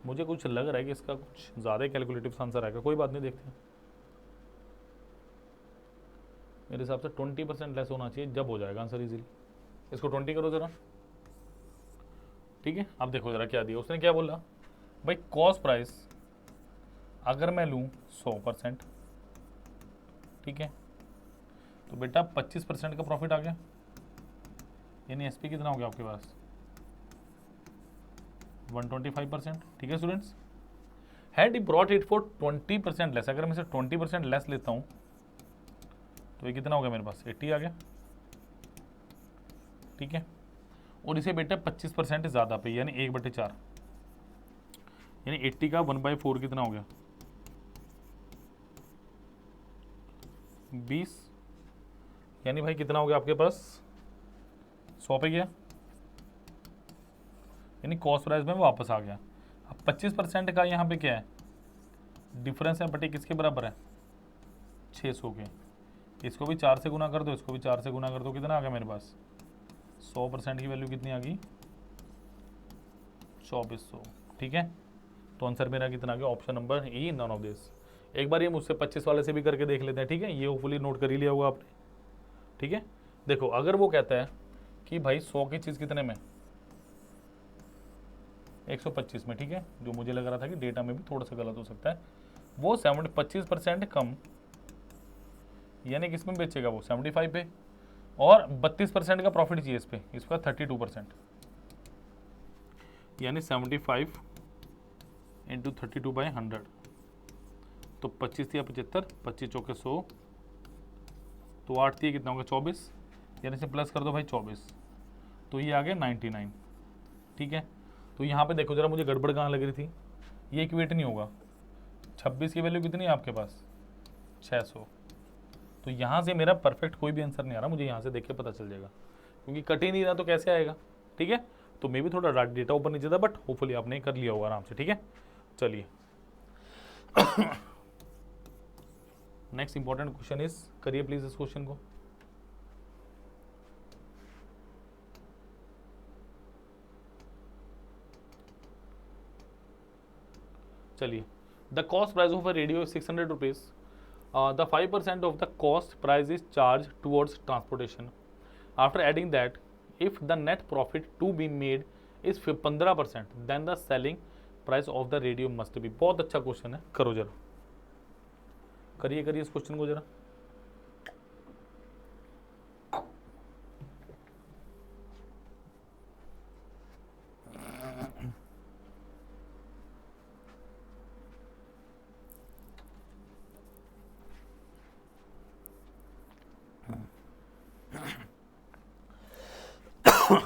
मुझे कुछ लग रहा है कि इसका कुछ ज़्यादा कैलकुलेटिव आंसर आएगा, कोई बात नहीं, देखते हैं। मेरे हिसाब से 20% लेस होना चाहिए, जब हो जाएगा आंसर इजीली। इसको 20 करो ज़रा, ठीक है। अब देखो ज़रा क्या दिया उसने, क्या बोला भाई, कॉस्ट प्राइस अगर मैं लूँ 100%, ठीक है, तो बेटा 25% का प्रॉफिट आ गया, यानी एसपी कितना हो गया आपके पास 125%, ठीक है students. Had he brought it for 20% less, अगर मैं इसे 20% लेस लेता हूँ तो ये कितना हो गया मेरे पास 80 आ गया, ठीक है। और इसे बेटा 25% ज़्यादा पे, यानी 1/4, यानी 80 का 1/4 कितना हो गया 20, यानी भाई कितना हो गया आपके पास 100 पे गया, यानी कॉस्ट प्राइस में वापस आ गया। अब 25% का यहाँ पे क्या है डिफरेंस है, बटे किसके बराबर है 600 के। इसको भी 4 से गुना कर दो, इसको भी 4 से गुना कर दो, कितना आ गया मेरे पास 100% की वैल्यू कितनी आ गई 2400, ठीक है। तो आंसर मेरा कितना आ गया, option number E, none of this. एक बार ये मुझसे 25 वाले से भी करके देख लेते हैं, ठीक है। ये होपफुली नोट कर ही लिया होगा आपने, ठीक है। देखो अगर वो कहता है कि भाई 100 की चीज़ कितने में, 125 में, ठीक है, जो मुझे लग रहा था कि डेटा में भी थोड़ा सा गलत हो सकता है, वो 25% कम, यानी किस में बेचेगा वो 75 पे, और 32% का प्रॉफिट चाहिए इस पे, इसका 32%, यानी 75 इंटू 32/100, तो 25 या 75, 25 चौके 100, तो 8 थी कितना होगा 24, यानी से प्लस कर दो भाई 24, तो ये आ गया 99, ठीक है। तो यहाँ पे देखो जरा मुझे गड़बड़ कहाँ लग रही थी, ये इक्वेट नहीं होगा। 26 की वैल्यू कितनी है आपके पास, 600, तो यहाँ से मेरा परफेक्ट कोई भी आंसर नहीं आ रहा, मुझे यहाँ से देख के पता चल जाएगा, क्योंकि कट ही नहीं रहा तो कैसे आएगा, ठीक है। तो मे भी थोड़ा डेटा ऊपर नीचे था, बट होपफुली आपने कर लिया होगा आराम से, ठीक है। चलिए नेक्स्ट इंपॉर्टेंट क्वेश्चन इज, करिए प्लीज इस क्वेश्चन को। चलिए, the cost price of a radio 600 rupees, the 5% of the cost price is charge towards transportation, after adding that if the net profit to be made is 15%, then the selling price of the radio must be. बहुत अच्छा question है, करो जरा, करिए करिए इस question को जरा।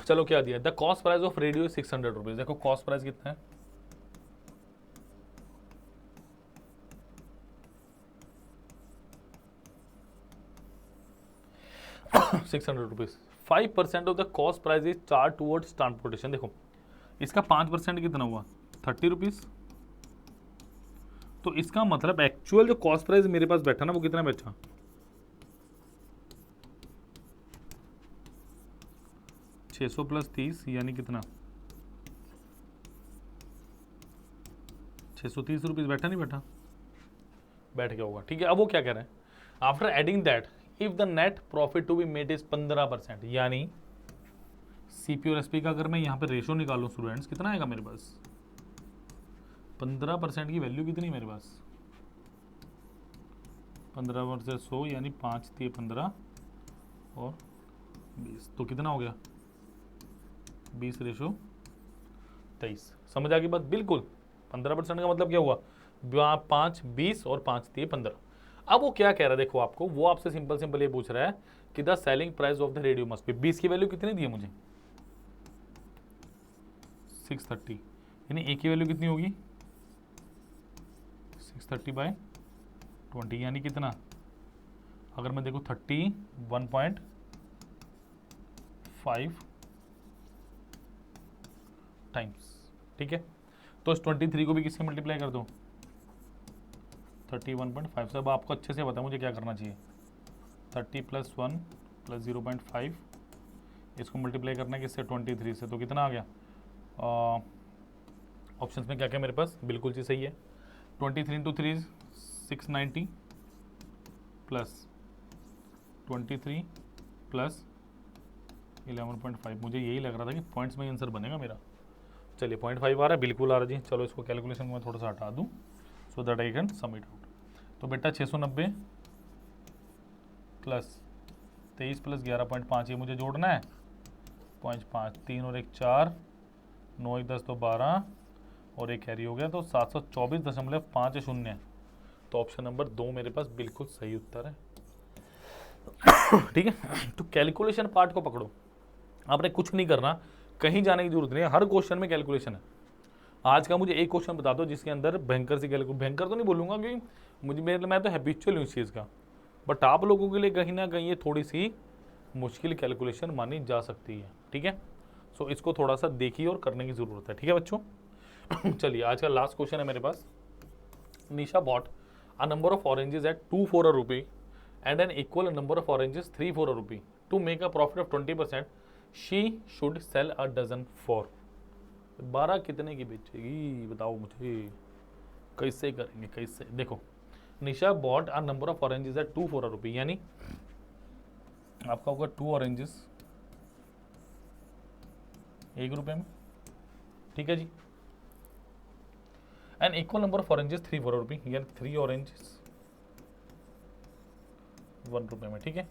चलो क्या दिया, the cost price of radio 600 rupees. देखो कॉस्ट प्राइस कितना है, 600 rupees. 5% of the cost price is charge towards transportation. देखो इसका 5% कितना हुआ, 30 रुपीज। तो इसका मतलब एक्चुअल जो कॉस्ट प्राइस मेरे पास बैठा ना, वो कितना बैठा, 600 प्लस 30 यानी कितना, 630 रुपीज बैठा, नहीं बैठा, बैठ गया होगा, ठीक है। अब वो क्या कह रहे हैं, after adding that if the net profit to be made is 15%, यानी सीपी और एसपी का अगर मैं यहाँ पे रेशो निकालूं स्टूडेंट्स, कितना आएगा मेरे पास, 15% की वैल्यू कितनी मेरे पास, 15 वर्सेस 100 यानी 5 थी 15 और 20, तो कितना हो गया 20:23। समझ आ गई बात, बिल्कुल 15% का मतलब क्या हुआ, 5 20 और 5 थी 15। अब वो क्या कह रहा है, देखो आपको वो आपसे सिंपल सिंपल ये पूछ रहा है कि the selling price of the radio must B, 20 की वैल्यू कितनी दी है मुझे, 630, यानी ए की वैल्यू कितनी होगी 630/20, यानी कितना, अगर मैं देखूँ 31.5 टाइम्स, ठीक है। तो इस 23 को भी किससे मल्टीप्लाई कर दो, 31.5 से। अब आपको अच्छे से पता मुझे क्या करना चाहिए, 30 + 1 + 0.5, इसको मल्टीप्लाई करना है किससे, 23 से, तो कितना आ गया, ऑप्शंस में क्या क्या मेरे पास, बिल्कुल चीज़ सही है, 23 × 3 690 प्लस 23 प्लस 11.5, मुझे यही लग रहा था कि पॉइंट्स में आंसर बनेगा मेरा। चलिए 0.5 आ रहा है, बिल्कुल आ रहा जी। चलो इसको कैलकुलेशन में थोड़ा सा हटा दूँ so that I can submit out. तो बेटा 690 प्लस 23 प्लस 11.5, ये मुझे जोड़ना है, 5 3 और 1 4, 9 1 10 तो 12 और एक कैरी हो गया, तो 724.50। तो ऑप्शन नंबर 2 मेरे पास बिल्कुल सही उत्तर है, ठीक है। तो कैलकुलेशन पार्ट को पकड़ो, आपने कुछ नहीं करना, कहीं जाने की जरूरत नहीं है, हर क्वेश्चन में कैलकुलेशन है। आज का मुझे एक क्वेश्चन बता दो जिसके अंदर भयंकर सी कैलकुलेशन, भयंकर तो नहीं बोलूँगा क्योंकि मैं तो हैबिचुअल हूँ इस चीज़ का, बट आप लोगों के लिए कहीं ना कहीं ये थोड़ी सी मुश्किल कैलकुलेशन मानी जा सकती है, ठीक है। सो इसको थोड़ा सा देखिए और करने की ज़रूरत है, ठीक है बच्चों। चलिए आज का लास्ट क्वेश्चन है मेरे पास। निशा bot a number of oranges at 2 for a rupee and an equal number of oranges 3 for a rupee. To make a profit of 20%, she should sell a dozen for. 12 कितने की बेचेगी बताओ मुझे, कैसे करेंगे कैसे। देखो Nisha bought R number of oranges at 2 4 rupee, यानी आपका होगा 2 ऑरेंजेस 1 रुपये में, ठीक है जी। And equal number of oranges 3 4 rupee, यानी 3 ऑरेंजेस 1 रुपये में, ठीक है।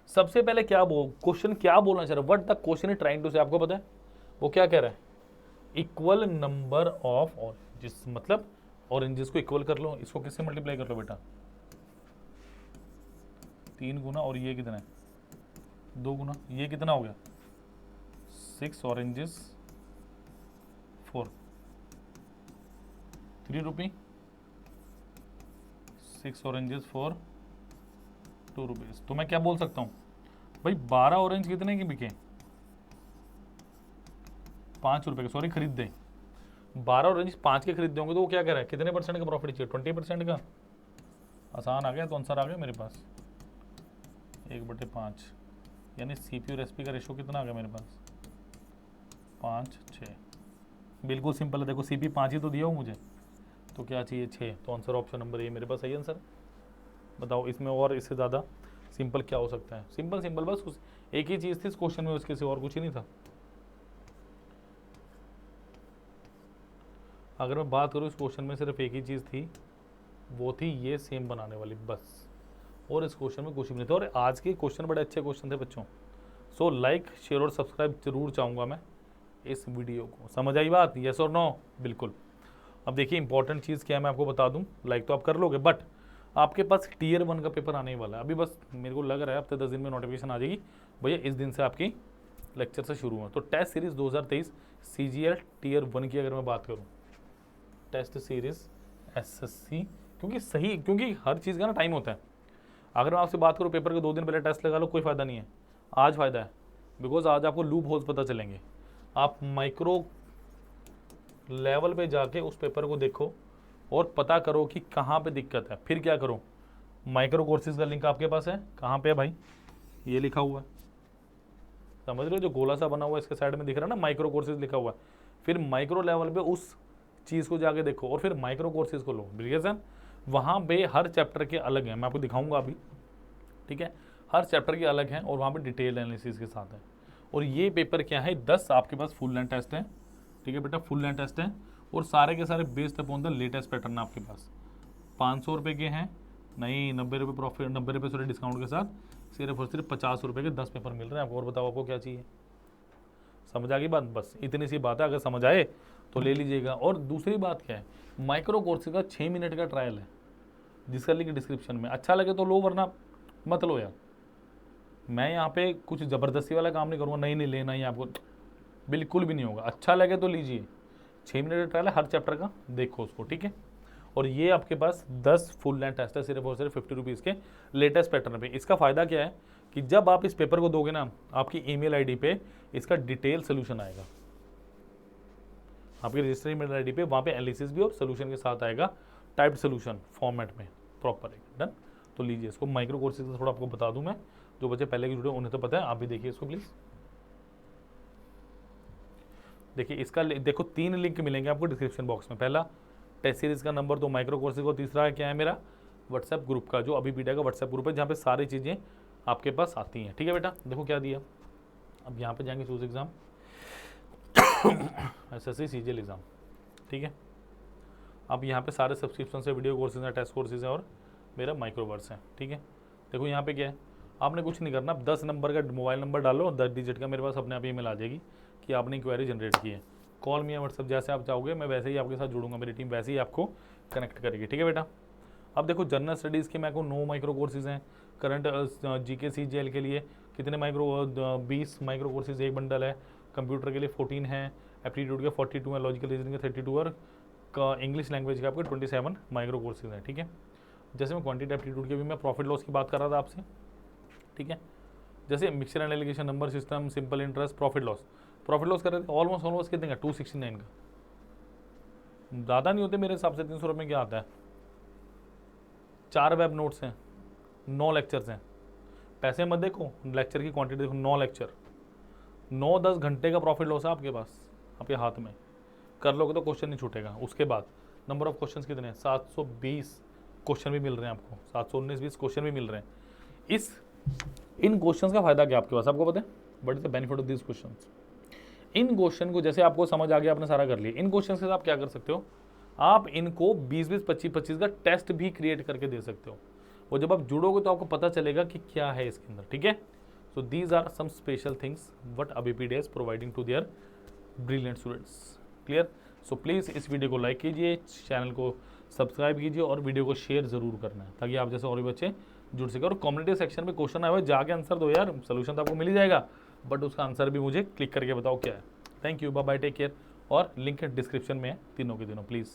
सबसे पहले क्या क्वेश्चन क्या बोलना चाह रहा है, what the question is trying to say, आपको पता है वो क्या कह रहा है, इक्वल नंबर ऑफ ऑरेंजेस, मतलब ऑरेंजेस को इक्वल कर लो, इसको किससे मल्टीप्लाई कर लो बेटा, 3 गुना, और ये कितना है 2 गुना, ये कितना हो गया 6 oranges 4 3 rupee, 6 oranges for 2 rupees. तो मैं क्या बोल सकता हूँ भाई, 12 ऑरेंज कितने के बिके, 5 रुपए के, सॉरी खरीद दे, 12 ऑरेंज 5 के खरीद दोगे तो वो क्या कह रहा है, कितने परसेंट का प्रॉफिट चाहिए, 20% का। आसान आ गया, तो आंसर आ गया मेरे पास 1/5, यानी सीपी और एसपी का रेशो कितना आ गया मेरे पास 5 6। बिल्कुल सिंपल है, देखो सीपी 5 ही तो दिया हो मुझे, तो क्या चाहिए 6, तो आंसर ऑप्शन नंबर ए मेरे पास सही आंसर। बताओ इसमें और इससे ज़्यादा सिंपल क्या हो सकता है, सिंपल सिंपल बस एक ही चीज़ थी इस क्वेश्चन में, उसके से और कुछ ही नहीं था। अगर मैं बात करूँ इस क्वेश्चन में सिर्फ एक ही चीज़ थी, वो थी ये सेम बनाने वाली बस, और इस क्वेश्चन में कुछ भी नहीं था। और आज के क्वेश्चन बड़े अच्छे क्वेश्चन थे बच्चों। सो लाइक शेयर और सब्सक्राइब जरूर चाहूँगा मैं इस वीडियो को। समझ आई बात, यस और नो? बिल्कुल। अब देखिए इंपॉर्टेंट चीज़ क्या है मैं आपको बता दूं, लाइक तो आप कर लोगे, बट आपके पास टीयर 1 का पेपर आने वाला है। अभी बस मेरे को लग रहा है हफ्ते 10 दिन में नोटिफिकेशन आ जाएगी, भैया इस दिन से आपकी लेक्चर से शुरू हुआ। तो टेस्ट सीरीज 2023 CGL टीयर 1 की अगर मैं बात करूँ, टेस्ट सीरीज SSC, क्योंकि हर चीज़ का ना टाइम होता है। अगर मैं आपसे बात करूँ पेपर के 2 दिन पहले टेस्ट लगा लो, कोई फ़ायदा नहीं है। आज फ़ायदा है, बिकॉज आज आपको लूप होल्स पता चलेंगे। आप माइक्रो लेवल पे जाके उस पेपर को देखो और पता करो कि कहाँ पे दिक्कत है, फिर क्या करो। माइक्रो कोर्सेज का लिंक आपके पास है, कहाँ पे है भाई, ये लिखा हुआ है, समझ रहे हो, जो गोला सा बना हुआ है इसके साइड में दिख रहा है ना, माइक्रो कोर्सेज लिखा हुआ है। फिर माइक्रो लेवल पे उस चीज़ को जाके देखो और फिर माइक्रो कोर्सेज को लो, ब्रिगेसन वहाँ पे हर चैप्टर के अलग हैं, मैं आपको दिखाऊंगा अभी, ठीक है। हर चैप्टर के अलग हैं और वहाँ पे डिटेल एनालिसिस के साथ है। और ये पेपर क्या है, 10 आपके पास फुल लेंथ टेस्ट है, ठीक है बेटा, फुल लेंथ टेस्ट है, और सारे के सारे based upon the latest pattern आपके पास। 500 रुपये के हैं, नहीं 90 रुपये प्रॉफिट, 90 रुपये सॉरी डिस्काउंट के साथ सिर्फ और सिर्फ 50 रुपये के 10 पेपर मिल रहे हैं आपको। और बताओ आपको क्या चाहिए, समझ आ गई बात, बस इतनी सी बात है। अगर समझ आए तो ले लीजिएगा। और दूसरी बात क्या है, माइक्रो कोर्स का 6 मिनट का ट्रायल है, जिसका लिंक डिस्क्रिप्शन में, अच्छा लगे तो लो वरना मत लो यार। मैं यहाँ पे कुछ ज़बरदस्ती वाला काम नहीं करूँगा, नहीं लेना ही आपको, बिल्कुल भी नहीं होगा। अच्छा लगे तो लीजिए, 6 मिनट का ट्रायल है, हर चैप्टर का देखो उसको, ठीक है। और ये आपके पास 10 फुल लेंथ टेस्ट है, सिर्फ और सिर्फ 50 रुपीज़ के लेटेस्ट पैटर्न पे। इसका फ़ायदा क्या है कि जब आप इस पेपर को दोगे ना, आपकी ईमेल आईडी पे इसका डिटेल सोल्यूशन आएगा, आपकी रजिस्टर ईमेल आईडी पे, वहाँ पे एनालिसिस भी और सोल्यूशन के साथ आएगा, टाइप्ड सोल्यूशन फॉर्मेट में प्रॉपर है। डन, तो लीजिए इसको। माइक्रो कोर्सेज का थोड़ा आपको बता दूं मैं, जो बच्चे पहले के जुड़े उन्हें तो पता है, आप भी देखिए इसको प्लीज़। देखिए इसका देखो 3 लिंक मिलेंगे आपको डिस्क्रिप्शन बॉक्स में। पहला टेस्ट सीरीज का नंबर 2 माइक्रो कोर्सेज को, तीसरा क्या है मेरा व्हाट्सएप ग्रुप का, जो अभी पीटा का व्हाट्सएप ग्रुप है, जहाँ पे सारी चीज़ें आपके पास आती हैं, ठीक है बेटा। देखो क्या दिया, अब यहाँ पे जाएंगे choose exam SSC CGL exam, ठीक है। अब यहाँ पे सारे सब्सक्रिप्शन से वीडियो कोर्सेज हैं, टेस्ट कोर्सेज हैं और मेरा माइक्रोवर्स है, ठीक है। देखो यहाँ पे क्या है, आपने कुछ नहीं करना, 10 नंबर का मोबाइल नंबर डालो, 10 डिजिट का, मेरे पास अपने आप ईमेल आ जाएगी कि आपने इंक्वायरी जनरेट की है। कॉल मी या व्हाट्सअप जैसे आप चाहोगे, मैं वैसे ही आपके साथ जुड़ूंगा, मेरी टीम वैसे ही आपको कनेक्ट करेगी, ठीक है बेटा। अब देखो जनरल स्टडीज़ के मैं को 9 माइक्रो कोर्सेज हैं, करंट GK CGL के लिए कितने 20 माइक्रो कोर्सेज एक बंडल है, कंप्यूटर के लिए 14 है, एप्टीट्यूड के 42 है, लॉजिकल रीजनिंग के 32 और इंग्लिश लैंग्वेज के आपके 27 माइक्रो कोर्सेज हैं, ठीक है। जैसे मैं क्वांटिटी एप्टीट्यूड के भी मैं प्रॉफिट लॉस की बात कर रहा था आपसे, ठीक है। जैसे mixture and allegation, number system, simple interest, profit loss कर रहे थे, ऑलमोस्ट कितने का 269 का, ज़्यादा नहीं होते मेरे हिसाब से, 300 रुपये क्या आता है। 4 वेब नोट्स हैं, 9 लेक्चर्स हैं, पैसे मत देखो, लेक्चर की क्वांटिटी देखो, 9 लेक्चर, 9-10 घंटे का प्रॉफिट लॉस है आपके पास, आपके हाथ में, कर लोगे तो क्वेश्चन नहीं छूटेगा। उसके बाद नंबर ऑफ क्वेश्चंस कितने हैं, 720 क्वेश्चन भी मिल रहे हैं आपको, 719-20 क्वेश्चन भी मिल रहे हैं। इन क्वेश्चंस का फायदा क्या आपके पास, आपको पता है, what is the benefit of this questions. In question को जैसे आपको समझ आ गया, आपने सारा कर लिया, इन क्वेश्चन से आप क्या कर सकते हो, आप इनको 20-20, 25-25 का टेस्ट भी क्रिएट करके दे सकते हो। वो जब आप जुड़ोगे तो आपको पता चलेगा कि क्या है इसके अंदर, ठीक है। So these are some special things what ABP is providing to their brilliant students. Clear. So please इस वीडियो को लाइक कीजिए, चैनल को सब्सक्राइब कीजिए और वीडियो को शेयर जरूर करना है, ताकि आप जैसे और भी बच्चे जुड़ सके। और कम्युनिटी सेक्शन में क्वेश्चन आए हुए जाके आंसर दो यार, सोल्यूशन तो आपको मिल ही जाएगा, बट उसका आंसर भी मुझे क्लिक करके बताओ क्या है। Thank you, bye bye, take care. और लिंक डिस्क्रिप्शन में है तीनों के तीनों, प्लीज़।